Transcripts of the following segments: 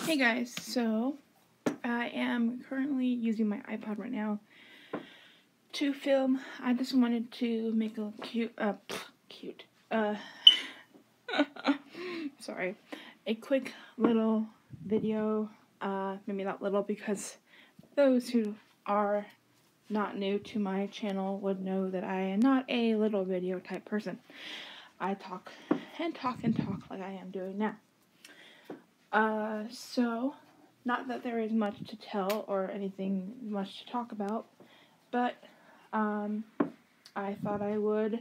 Hey guys, so I am currently using my iPod right now to film. I just wanted to make a sorry, a quick little video, maybe not little because those who are not new to my channel would know that I am not a little video type person. I talk and talk and talk like I am doing now. So, not that there is much to tell or anything much to talk about, but, I thought I would,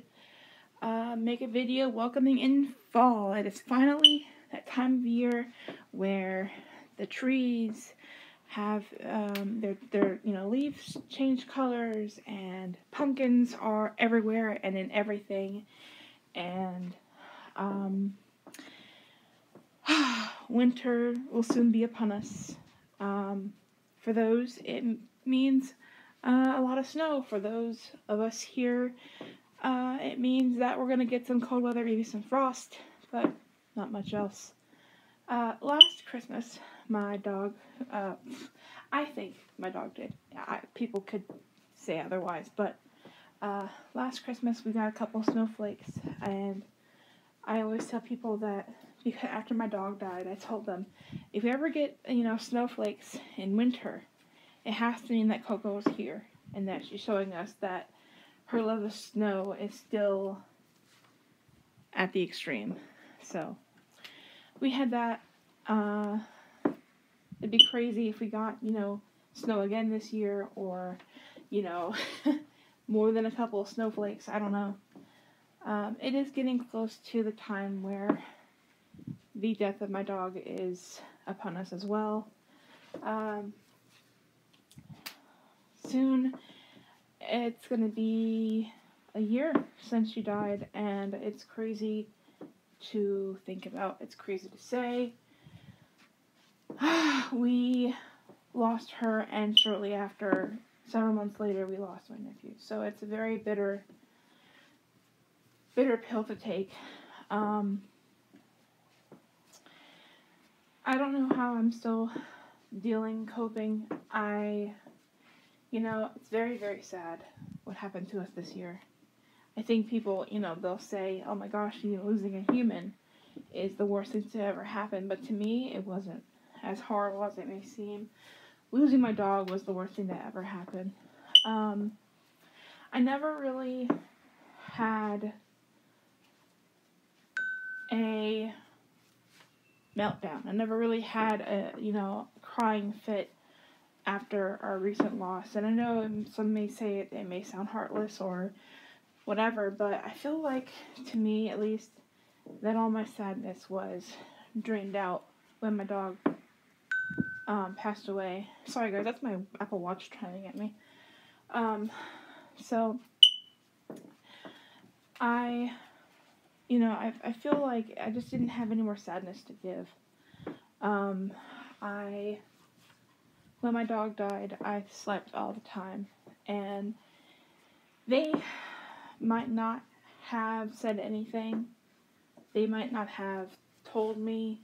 make a video welcoming in fall. It is finally that time of year where the trees have, their leaves change colors, and pumpkins are everywhere and in everything, and, winter will soon be upon us. For those, it means a lot of snow. For those of us here, it means that we're going to get some cold weather, maybe some frost, but not much else. Last Christmas, my dog, I think my dog did. People could say otherwise, but last Christmas we got a couple snowflakes, and I always tell people that because after my dog died, I told them, if we ever get, snowflakes in winter, it has to mean that Coco is here, and that she's showing us that her love of snow is still at the extreme. So, we had that. It'd be crazy if we got, snow again this year, or, more than a couple of snowflakes. I don't know. It is getting close to the time where the death of my dog is upon us as well. Soon, it's going to be a year since she died, and it's crazy to think about. It's crazy to say. We lost her, and shortly after, several months later, we lost my nephew. So it's a very bitter pill to take. I don't know how I'm still coping. It's very, very sad what happened to us this year. I think people, they'll say, oh my gosh, losing a human is the worst thing to ever happen, but to me, it wasn't. As horrible as it may seem, losing my dog was the worst thing that ever happened. I never really had a meltdown. I never really had a, crying fit after our recent loss. And I know some may say it may sound heartless or whatever, but I feel like, to me at least, that all my sadness was drained out when my dog passed away. Sorry guys, that's my Apple Watch trying at me. So I feel like I just didn't have any more sadness to give. When my dog died, I slept all the time, and they might not have said anything. They might not have told me,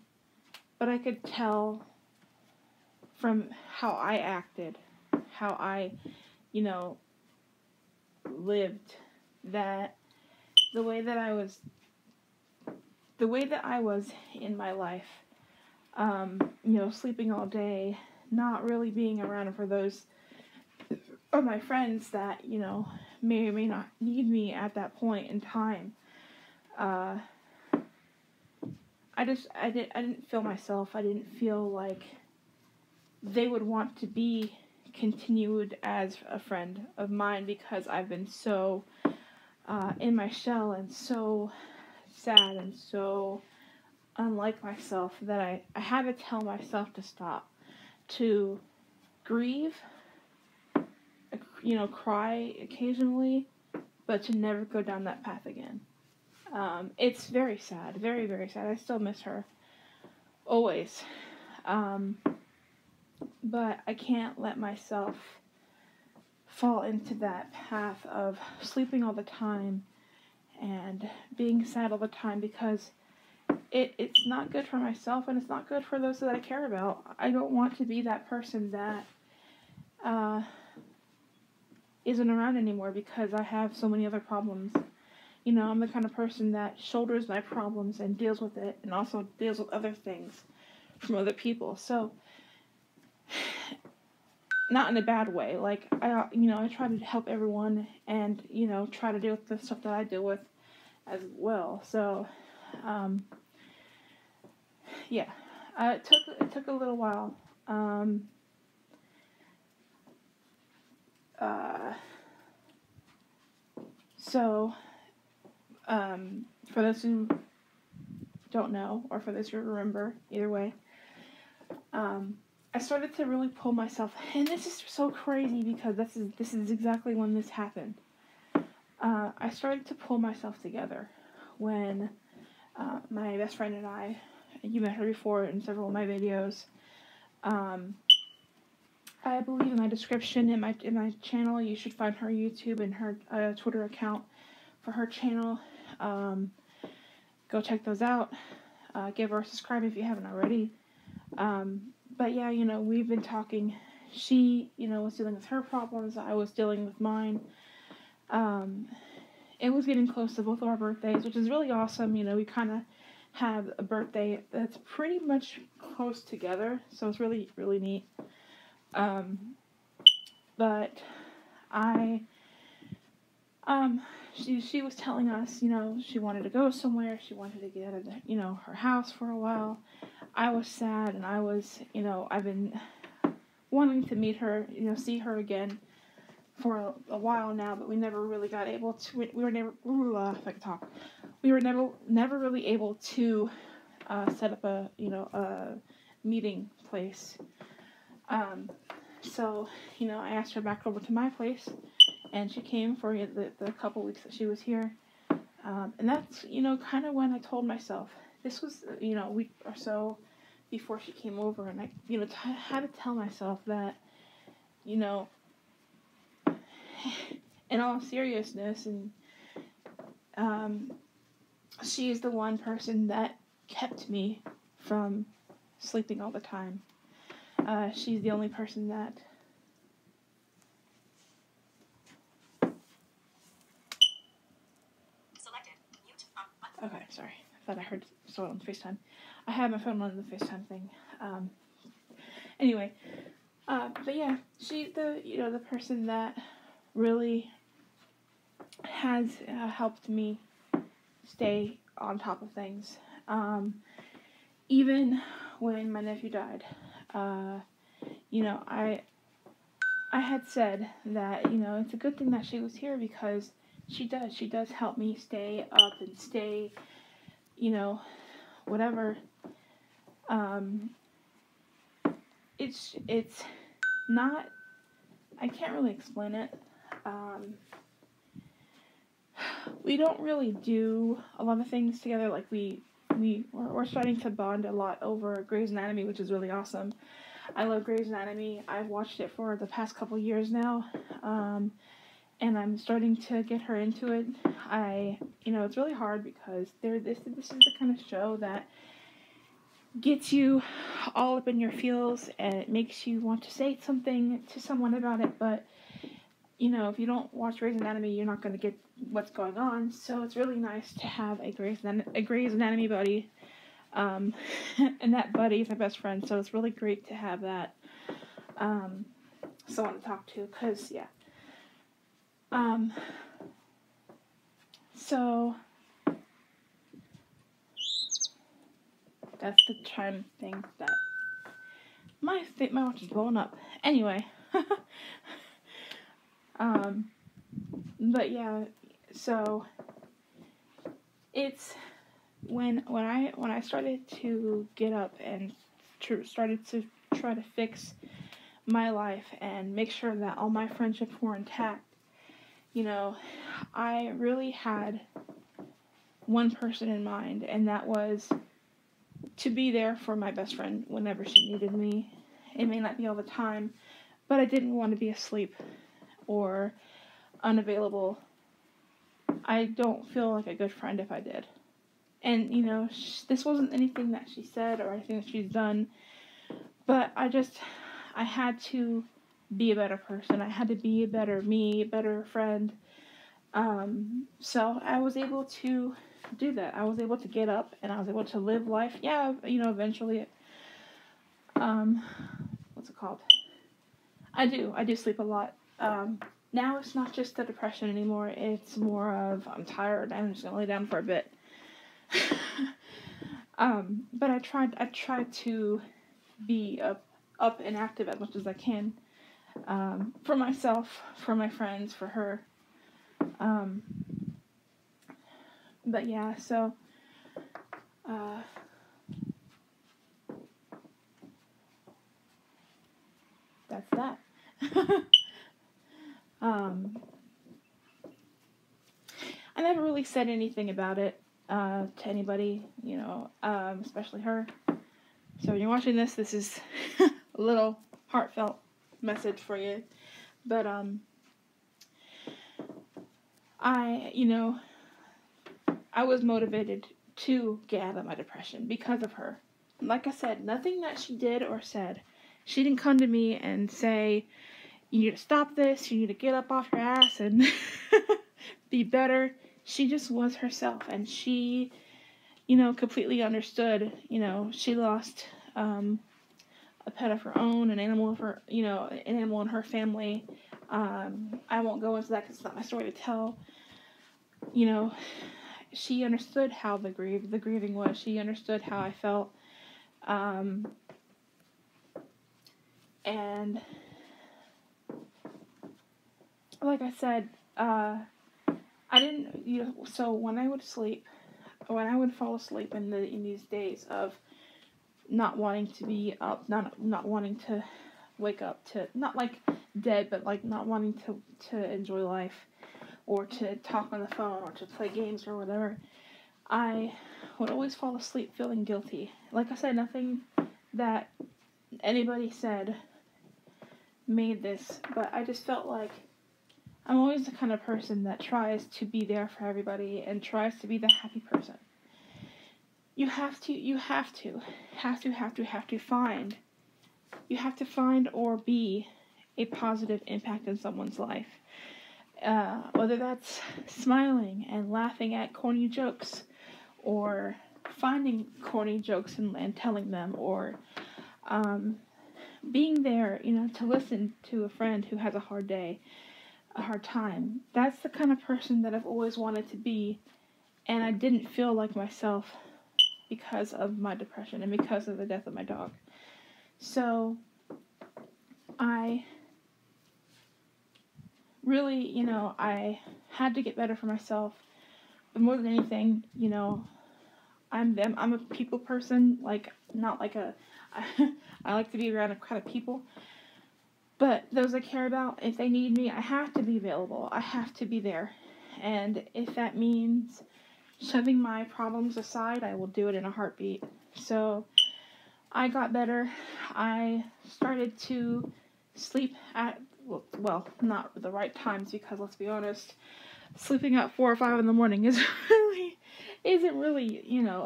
but I could tell from how I acted, how I, lived, that the way that I was in my life, sleeping all day, not really being around for those of my friends that, may or may not need me at that point in time. I didn't feel myself. I didn't feel like they would want to be continued as a friend of mine, because I've been so in my shell and so sad and so unlike myself that I had to tell myself to stop, to grieve, cry occasionally, but to never go down that path again. It's very sad, very, very sad. I still miss her, always. But I can't let myself fall into that path of sleeping all the time and being sad all the time, because it's not good for myself, and it's not good for those that I care about. I don't want to be that person that isn't around anymore because I have so many other problems. You know, I'm the kind of person that shoulders my problems and deals with it, and also deals with other things from other people. So, not in a bad way. Like, I try to help everyone and, try to deal with the stuff that I deal with as well. So, yeah, it took a little while. So, for those who don't know, or for those who remember, either way, I started to really pull myself, and this is so crazy because this is exactly when this happened. I started to pull myself together when my best friend and I, you met her before in several of my videos. I believe in my description in my channel you should find her YouTube and her Twitter account for her channel. Go check those out. Give her a subscribe if you haven't already. But yeah, we've been talking. She, was dealing with her problems. I was dealing with mine. It was getting close to both of our birthdays, which is really awesome. We kind of have a birthday that's pretty much close together, so it's really, really neat. But she was telling us, she wanted to go somewhere. She wanted to get out of, her house for a while. I was sad, and I was, I've been wanting to meet her, see her again for a while now, but we never really got able to. We were never, if I could talk, we were never really able to set up a meeting place. So I asked her back over to my place, and she came for the couple weeks that she was here, and that's kind of when I told myself, this was a week or so before she came over, and I had to tell myself that in all seriousness, and she is the one person that kept me from sleeping all the time. She's the only person that okay, sorry. I thought I heard someone on FaceTime. I had my phone on the FaceTime thing. Anyway, but yeah, she's the person that really has helped me stay on top of things. Even when my nephew died, I had said that, it's a good thing that she was here because she does help me stay up and stay, whatever. It's not, I can't really explain it. We don't really do a lot of things together. Like we're starting to bond a lot over Grey's Anatomy, which is really awesome. I love Grey's Anatomy. I've watched it for the past couple years now, and I'm starting to get her into it. It's really hard because this is the kind of show that gets you all up in your feels, and it makes you want to say something to someone about it, but if you don't watch Grey's Anatomy, you're not going to get what's going on. So it's really nice to have a Grey's Anatomy buddy. And that buddy is my best friend, so it's really great to have that someone to talk to, because, yeah. So that's the time thing that my watch is blowing up. Anyway. But yeah, so it's when I started to get up and started to try to fix my life and make sure that all my friendships were intact, I really had one person in mind, and that was to be there for my best friend whenever she needed me. It may not be all the time, but I didn't want to be asleep or unavailable. I don't feel like a good friend if I did. And, you know, this wasn't anything that she said or anything that she's done, but I had to be a better person. I had to be a better me, a better friend. So I was able to do that. I was able to get up and I was able to live life. Yeah, you know, eventually, what's it called? I do sleep a lot. Now it's not just the depression anymore. It's more of, I'm tired, I'm just gonna lay down for a bit. But I tried to be up and active as much as I can. For myself, for my friends, for her. But yeah, so, that's that. I never really said anything about it, to anybody, you know, especially her. So when you're watching this, this is a little heartfelt message for you. But, I was motivated to get out of my depression because of her. Like I said, nothing that she did or said. She didn't come to me and say, you need to stop this, you need to get up off your ass and be better. She just was herself, and she, completely understood. She lost a pet of her own, an animal in her family. I won't go into that because it's not my story to tell. She understood how the grieving was. She understood how I felt. And like I said, I didn't, so when I would fall asleep in these days of not wanting to be up, not wanting to wake up, to, not like dead, but like not wanting to enjoy life, or to talk on the phone, or to play games or whatever, I would always fall asleep feeling guilty. Like I said, nothing that anybody said made this, but I just felt like I'm always the kind of person that tries to be there for everybody and tries to be the happy person. You have to find or be a positive impact in someone's life. Whether that's smiling and laughing at corny jokes, or finding corny jokes and telling them, or being there, to listen to a friend who has a hard day, a hard time. That's the kind of person that I've always wanted to be, and I didn't feel like myself because of my depression and because of the death of my dog. So I really, I had to get better for myself. But more than anything, I'm a people person, not like I like to be around a crowd of people. But those I care about, if they need me, I have to be available. I have to be there. And if that means shoving my problems aside, I will do it in a heartbeat. So I got better. I started to sleep at, well, not the right times, because let's be honest, sleeping at 4 or 5 in the morning isn't really, a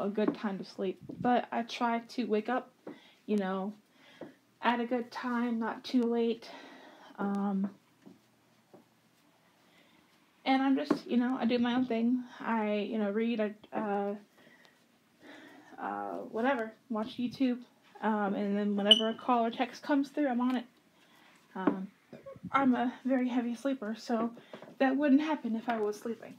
good time to sleep. But I try to wake up, at a good time, not too late. And I'm just, I do my own thing. I, read, whatever, watch YouTube. And then whenever a call or text comes through, I'm on it. I'm a very heavy sleeper, so that wouldn't happen if I was sleeping.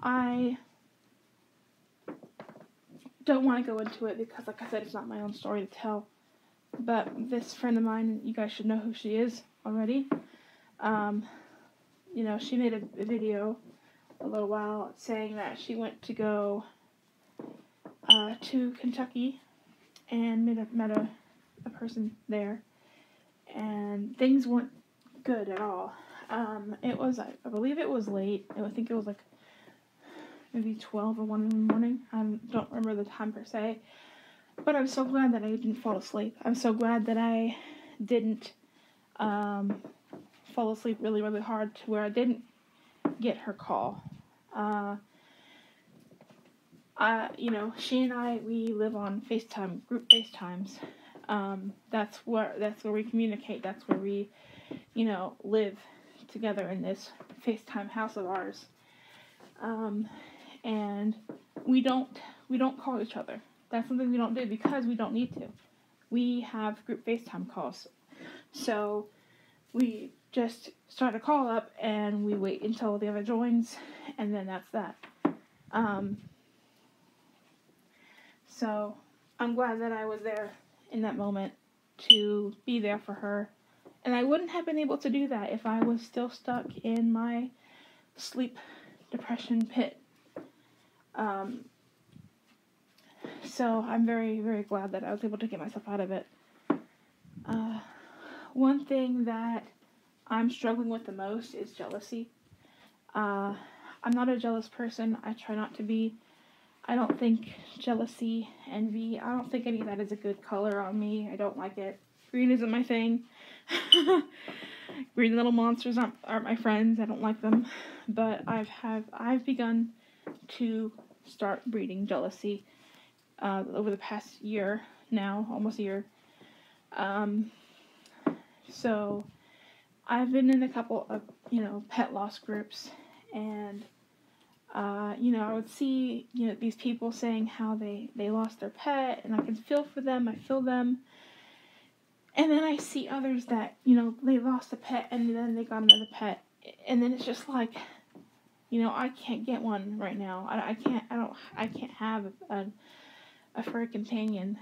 I don't want to go into it because, like I said, it's not my own story to tell. But this friend of mine, you guys should know who she is already. She made a video a little while saying that she went to go to Kentucky and met a person there, and things weren't good at all. It was, I believe it was late. I think it was like maybe 12 or 1 in the morning. I don't remember the time per se. But I'm so glad that I didn't fall asleep. I'm so glad that I didn't fall asleep really, really hard to where I didn't get her call. She and I, we live on FaceTime, group FaceTimes. That's where we communicate. That's where we, live together in this FaceTime house of ours. And we don't call each other. That's something we don't do because we don't need to. We have group FaceTime calls. So we just start a call up and we wait until the other joins, and then that's that. So I'm glad that I was there in that moment to be there for her. And I wouldn't have been able to do that if I was still stuck in my sleep depression pit. So I'm very, very glad that I was able to get myself out of it. One thing that I'm struggling with the most is jealousy. I'm not a jealous person. I try not to be. I don't think jealousy, envy, I don't think any of that is a good color on me. I don't like it. Green isn't my thing. Green little monsters aren't my friends. I don't like them. But I've begun to start breeding jealousy over the past year now, almost a year. So I've been in a couple of, pet loss groups, and I would see, these people saying how they lost their pet, and I can feel for them, I feel them. And then I see others that, they lost a pet, and then they got another pet, and then it's just like, I can't get one right now. I can't have a furry companion.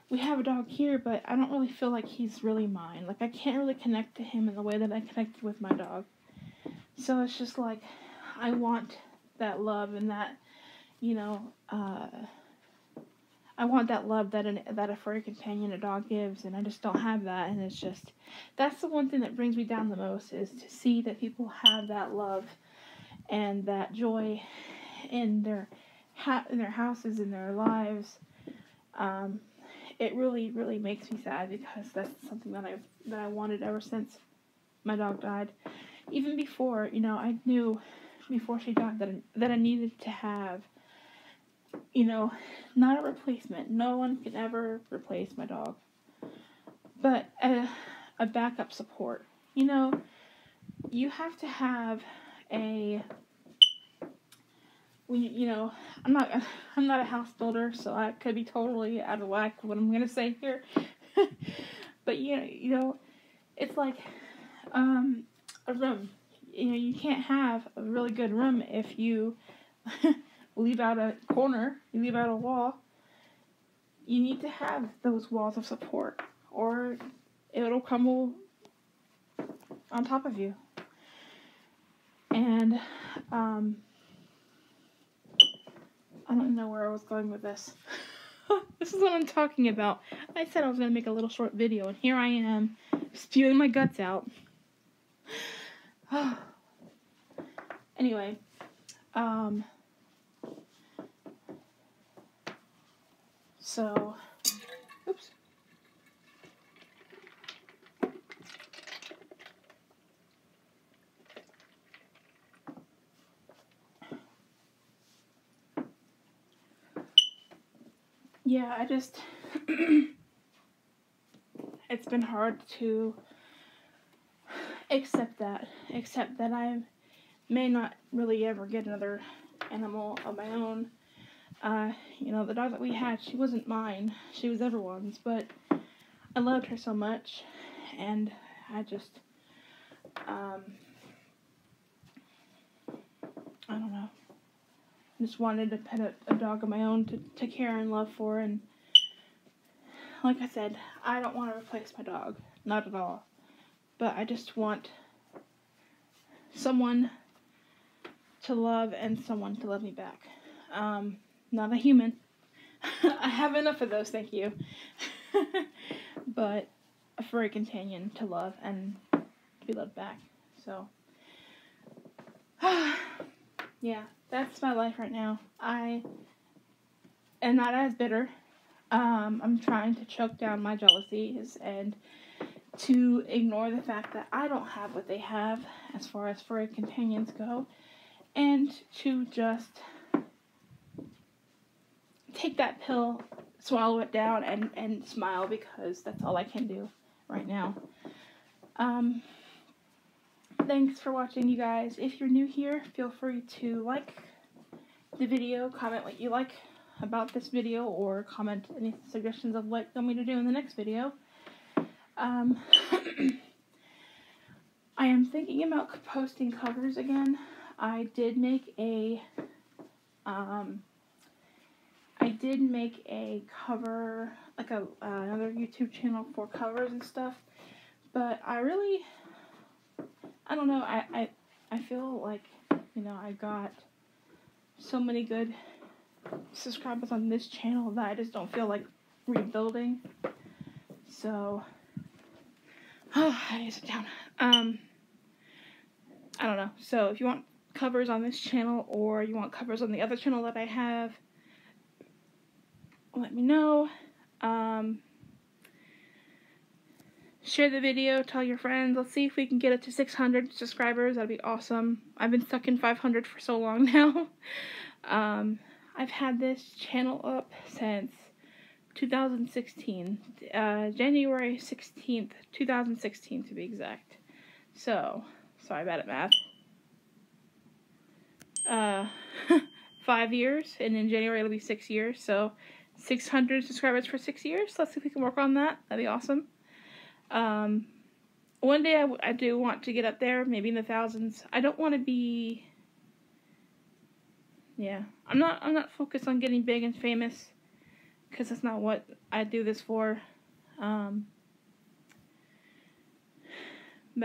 We have a dog here, but I don't really feel like he's really mine. Like, I can't really connect to him in the way that I connected with my dog. So it's just like, I want that love and that, I want that love that a furry companion, a dog, gives, and I just don't have that. And it's just, that's the one thing that brings me down the most, is to see that people have that love and that joy in their houses, in their lives. It really, really makes me sad, because that's something that I wanted ever since my dog died. Even before, I knew before she died that I needed to have, not a replacement. No one can ever replace my dog, but a backup support. You have to have I'm not a house builder, so I could be totally out of whack what I'm gonna say here. But it's like a room. You can't have a really good room if you leave out a corner, you leave out a wall. You need to have those walls of support, or it'll crumble on top of you. And I don't know where I was going with this. This is what I'm talking about. I said I was going to make a little short video, and here I am, spewing my guts out. Anyway, so, oops. Yeah, I just, it's been hard to accept that I may not really ever get another animal of my own. The dog that we had, she wasn't mine, she was everyone's, but I loved her so much, and I just, I don't know, just wanted to pet a dog of my own to care and love for. And like I said, I don't want to replace my dog, not at all, but I just want someone to love and someone to love me back. Not a human. I have enough of those, thank you. But a furry companion to love and to be loved back. So, yeah, that's my life right now. I am not as bitter. I'm trying to choke down my jealousies and to ignore the fact that I don't have what they have as far as furry companions go, and to just take that pill, swallow it down, and smile, because that's all I can do right now. Thanks for watching, you guys. If you're new here, feel free to like the video, comment what you like about this video, or comment any suggestions of what you want me to do in the next video. I am thinking about posting covers again. I did make a cover, like another YouTube channel for covers and stuff, but I don't know, I feel like, you know, I got so many good subscribers on this channel that I just don't feel like rebuilding. So, I need to sit down. I don't know. So if you want covers on this channel, or you want covers on the other channel that I have, let me know. Share the video, tell your friends. Let's see if we can get it to 600 subscribers. That'd be awesome. I've been stuck in 500 for so long now. I've had this channel up since 2016, January 16th, 2016 to be exact. So, sorry about it, math. 5 years, and in January it'll be 6 years, so 600 subscribers for 6 years. Let's see if we can work on that. That'd be awesome. One day I do want to get up there, maybe in the thousands. I don't want to be, yeah, I'm not focused on getting big and famous, because that's not what I do this for. But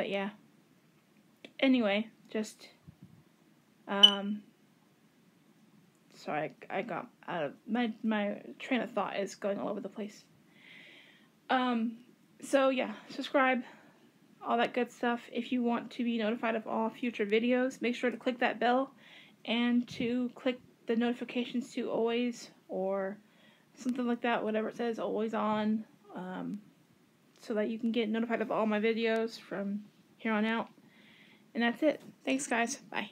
yeah. Anyway, just, sorry, I got out of, my train of thought is going all over the place. So yeah, subscribe, all that good stuff. If you want to be notified of all future videos, make sure to click that bell, and to click the notifications to always, or something like that, whatever it says, always on, so that you can get notified of all my videos from here on out. And that's it. Thanks, guys. Bye.